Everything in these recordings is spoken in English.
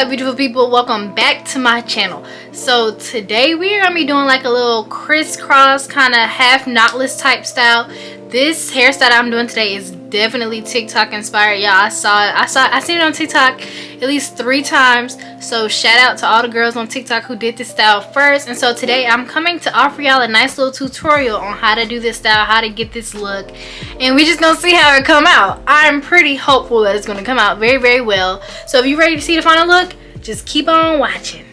up, beautiful people? Welcome back to my channel. So today we are gonna be doing like a little crisscross kind of half knotless type style. This hairstyle I'm doing today is definitely TikTok inspired, y'all. I seen it on TikTok at least 3 times. So shout out to all the girls on TikTok who did this style first. And so today I'm coming to offer y'all a nice little tutorial on how to do this style, how to get this look, and we just gonna see how it come out. I'm pretty hopeful that it's gonna come out very, very well. So if you're ready to see the final look, just keep on watching.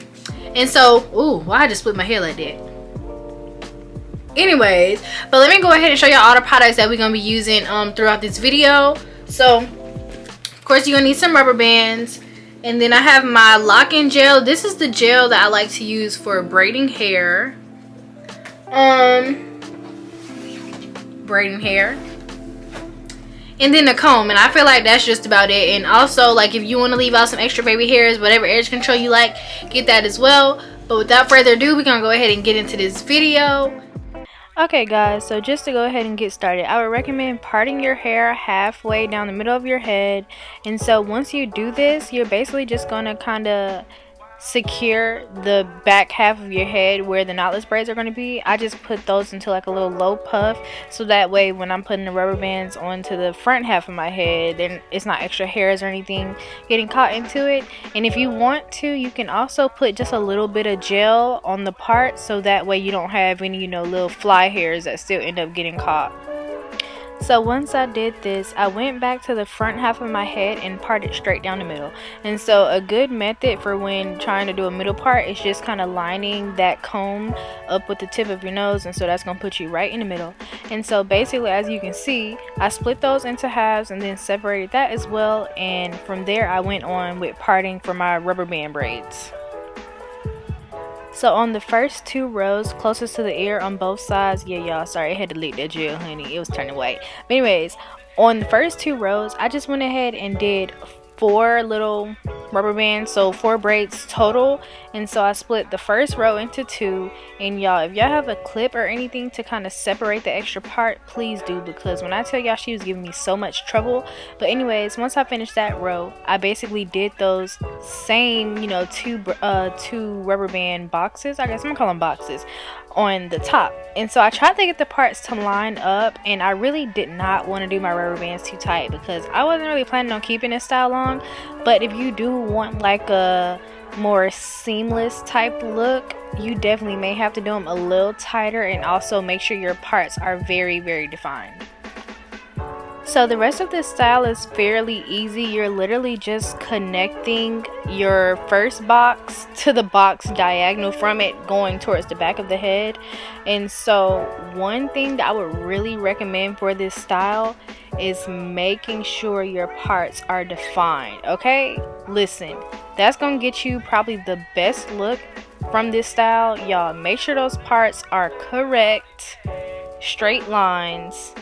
And so, ooh, why I just split my hair like that? Anyways, but let me go ahead and show y'all all the products that we're gonna be using throughout this video. So of course you're gonna need some rubber bands, and then I have my lock-in gel. This is the gel that I like to use for braiding hair. Braiding hair. And then the comb, and I feel like that's just about it. And also, like, if you want to leave out some extra baby hairs, whatever edge control you like, get that as well. But without further ado, we're gonna go ahead and get into this video. Okay guys, so just to go ahead and get started, I would recommend parting your hair halfway down the middle of your head. And so once you do this, you're basically just gonna kind of secure the back half of your head where the knotless braids are going to be. I just put those into like a little low puff, so that way when I'm putting the rubber bands onto the front half of my head, then it's not extra hairs or anything getting caught into it. And if you want to, you can also put just a little bit of gel on the part, so that way you don't have any, you know, little fly hairs that still end up getting caught. So once I did this, I went back to the front half of my head and parted straight down the middle. And so a good method for when trying to do a middle part is just kind of lining that comb up with the tip of your nose, and so that's going to put you right in the middle. And so basically, as you can see, I split those into halves and then separated that as well, and from there I went on with parting for my rubber band braids. So on the first 2 rows closest to the ear on both sides, yeah y'all, sorry I had to leak that gel, honey, it was turning white. But anyways, on the first 2 rows, I just went ahead and did 4 little rubber bands, so 4 braids total. And so I split the first row into 2. And y'all, if y'all have a clip or anything to kind of separate the extra part, please do, because when I tell y'all, she was giving me so much trouble. But anyways, once I finished that row, I basically did those same, you know, two rubber band boxes, I guess I'm gonna call them boxes, on the top. And so I tried to get the parts to line up, and I really did not want to do my rubber bands too tight because I wasn't really planning on keeping this style long. But if you do want like a more seamless type look, you definitely may have to do them a little tighter, and also make sure your parts are very, very defined. So the rest of this style is fairly easy. You're literally just connecting your first box to the box diagonal from it, going towards the back of the head. And so one thing that I would really recommend for this style is making sure your parts are defined. Okay, listen, that's gonna get you probably the best look from this style. Y'all, make sure those parts are correct, straight lines.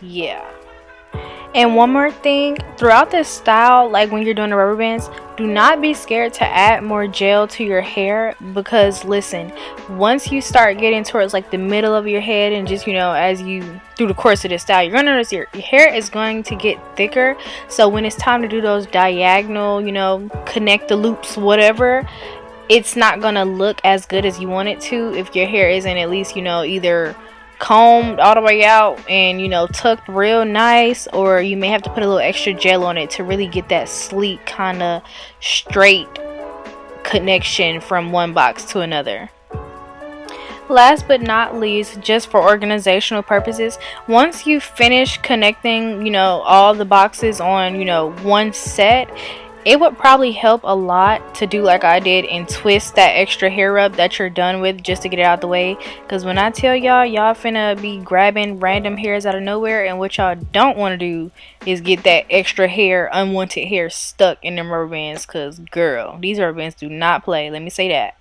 Yeah. And one more thing, throughout this style, like when you're doing the rubber bands, do not be scared to add more gel to your hair, because listen, once you start getting towards like the middle of your head, and just, you know, as you through the course of this style, you're gonna notice your hair is going to get thicker. So when it's time to do those diagonal, you know, connect the loops, whatever, it's not gonna look as good as you want it to if your hair isn't at least, you know, either combed all the way out and, you know, tucked real nice, or you may have to put a little extra gel on it to really get that sleek kind of straight connection from one box to another. Last but not least, just for organizational purposes, once you finish connecting, you know, all the boxes on, you know, one set, it would probably help a lot to do like I did and twist that extra hair up that you're done with, just to get it out the way. Because when I tell y'all, y'all finna be grabbing random hairs out of nowhere, and what y'all don't want to do is get that extra hair, unwanted hair, stuck in them rubber bands. Because girl, these rubber bands do not play, let me say that.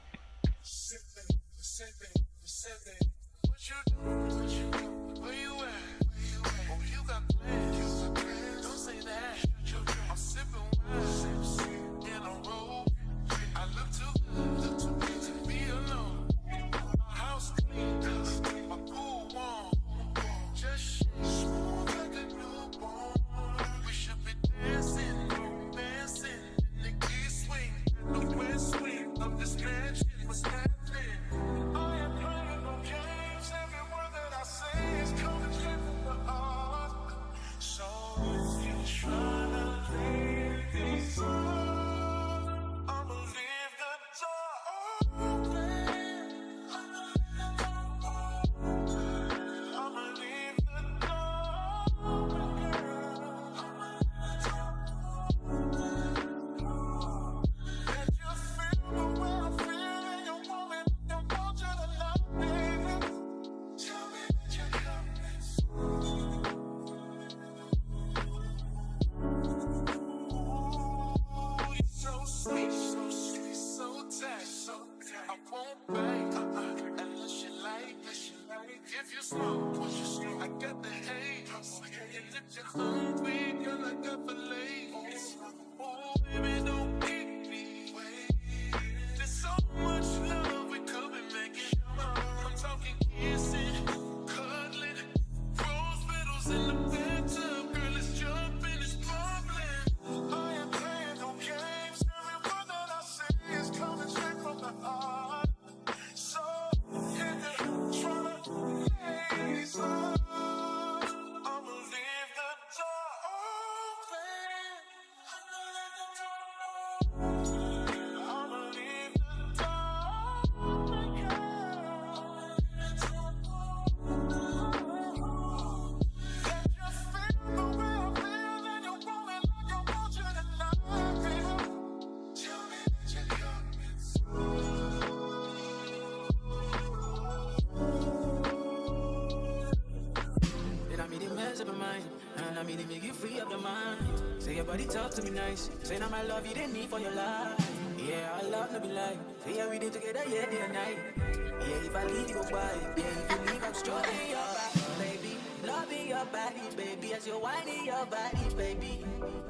I mean, to make you free up the mind. Say your body talk to me nice. Say now my love you didn't need for your life. Yeah, I love to be like. Say yeah, we did together, yeah, day and night. Yeah, if I leave you go by. Yeah, if you leave, I'm strolling your body, baby. Loving your body, baby. As you're whining your body, baby.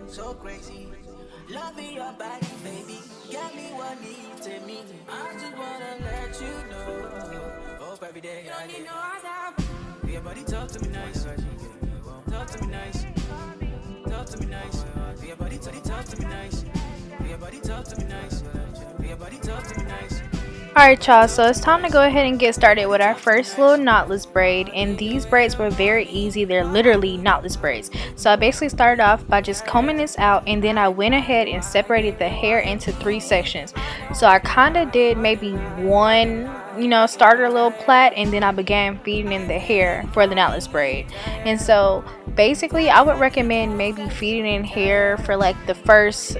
So crazy. Loving your body, baby. Get me what needs in me. I just wanna let you know. Hope every day I need no other. Your body talk to me nice. Talk to me nice. Talk to me nice. Your body talk to me nice. Your body talk to me nice. Your body talk to me nice. Alright y'all, so it's time to go ahead and get started with our first little knotless braid, and these braids were very easy. They're literally knotless braids. So I basically started off by just combing this out, and then I went ahead and separated the hair into 3 sections. So I kind of did maybe one, starter little plait, and then I began feeding in the hair for the knotless braid. And so basically I would recommend maybe feeding in hair for like the first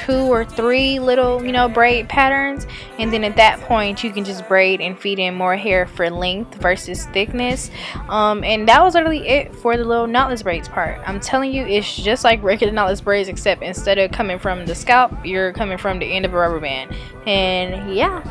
2 or 3 little braid patterns, and then at that point you can just braid and feed in more hair for length versus thickness. And that was literally it for the little knotless braids part. I'm telling you, it's just like regular knotless braids, except instead of coming from the scalp, you're coming from the end of a rubber band. And yeah,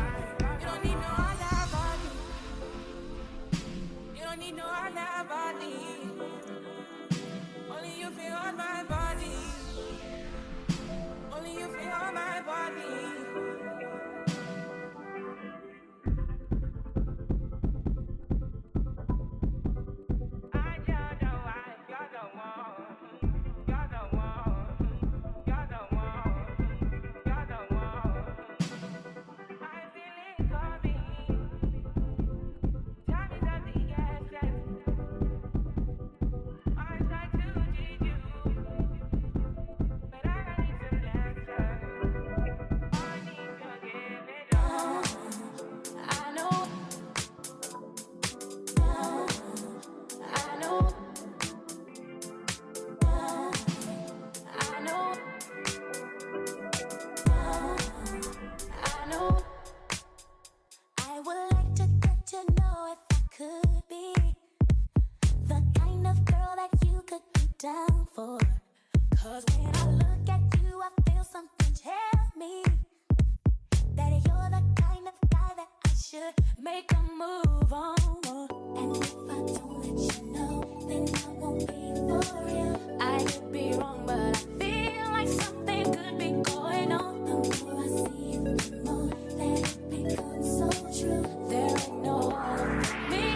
down for. Cause when I look at you, I feel something tell me that you're the kind of guy that I should make a move on. And if I don't let you know, then I won't be for real. I could be wrong, but I feel like something could be going on. The more I see you, the more that it becomes so true. There ain't no harm for me.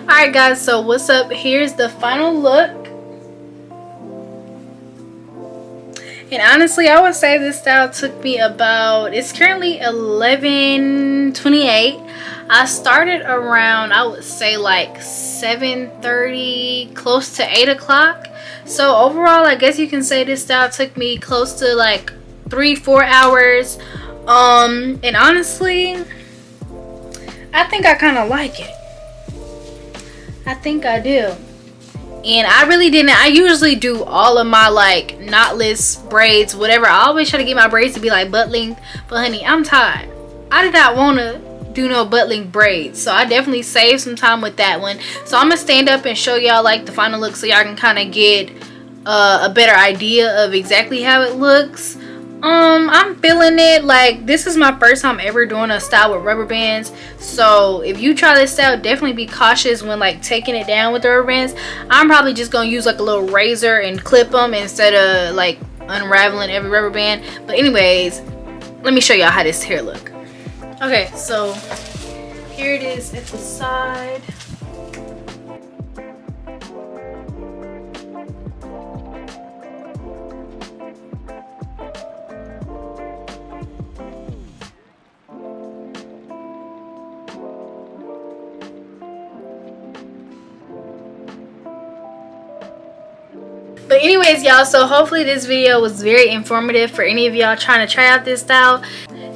Alright guys, so what's up? Here's the final look. And honestly, I would say this style took me about, it's currently 11:28. I started around, I would say like 7:30, close to 8 o'clock. So overall, I guess you can say this style took me close to like 3-4 hours. And honestly, I think I kind of like it. I think I do. And I really didn't, I usually do all of my like knotless braids, whatever. I always try to get my braids to be like butt length, but honey, I'm tired. I did not want to do no butt length braids, so I definitely saved some time with that one. So I'm gonna stand up and show y'all like the final look so y'all can kind of get a better idea of exactly how it looks. I'm feeling it. Like, this is my first time ever doing a style with rubber bands, so if you try this style, definitely be cautious when like taking it down with the rubber bands. I'm probably just gonna use like a little razor and clip them instead of like unraveling every rubber band. But anyways, let me show y'all how this hair look. Okay, so here it is at the side. But anyways, y'all, so hopefully this video was very informative for any of y'all trying to try out this style.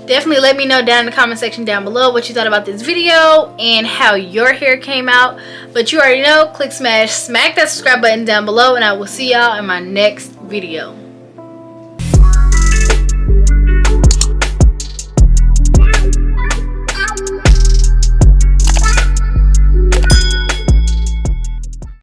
Definitely let me know down in the comment section down below what you thought about this video and how your hair came out. But you already know, click, smack that subscribe button down below, and I will see y'all in my next video.